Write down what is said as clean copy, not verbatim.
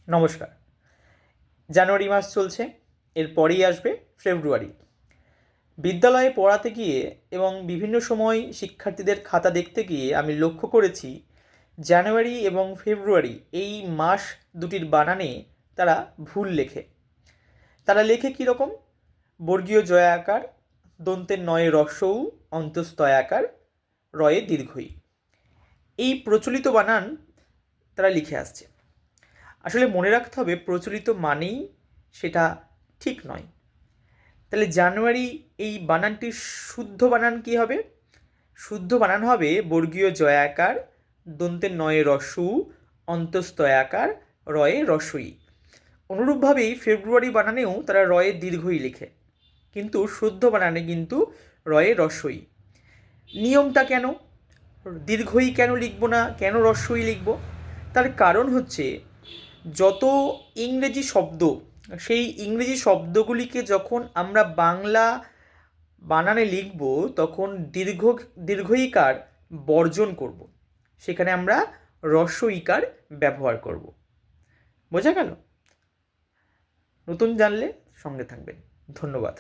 নমস্কার। জানুয়ারি মাস চলছে, এরপরেই আসবে ফেব্রুয়ারি। বিদ্যালয়ে পড়াতে গিয়ে এবং বিভিন্ন সময় শিক্ষার্থীদের খাতা দেখতে গিয়ে আমি লক্ষ্য করেছি জানুয়ারি এবং ফেব্রুয়ারি এই মাস দুটির বানানে তারা ভুল লেখে। তারা লেখে কীরকম? বর্গীয় জয়া আকার, দন্তের নয়ে রস্যউ, অন্তস্তয় আকার, রয়ে দীর্ঘই। এই প্রচলিত বানান তারা লিখে আসছে। আসলে মনে রাখতে হবে প্রচলিত মানেই সেটা ঠিক নয়। তাহলে জানুয়ারি এই বানানটির শুদ্ধ বানান কী হবে? শুদ্ধ বানান হবে বর্গীয় জয়াকার, দন্তের নয়ে রস্যু, অন্তস্তয়াকার, রয়ে রস্যই। অনুরূপভাবেই ফেব্রুয়ারি বানানেও তারা রয়ে দীর্ঘই লেখে, কিন্তু শুদ্ধ বানানে কিন্তু রয়ে রস্যই। নিয়মটা কেন? দীর্ঘই কেন লিখব না, কেন রস্যই লিখব? তার কারণ হচ্ছে যত ইংরেজি শব্দ, সেই ইংরেজি শব্দগুলিকে যখন আমরা বাংলা বানানে লিখব তখন দীর্ঘইকার বর্জন করব। সেখানে আমরা হ্রস্ব ইকার ব্যবহার করব। বোঝা গেল? নতুন জানলে সঙ্গে থাকবেন। ধন্যবাদ।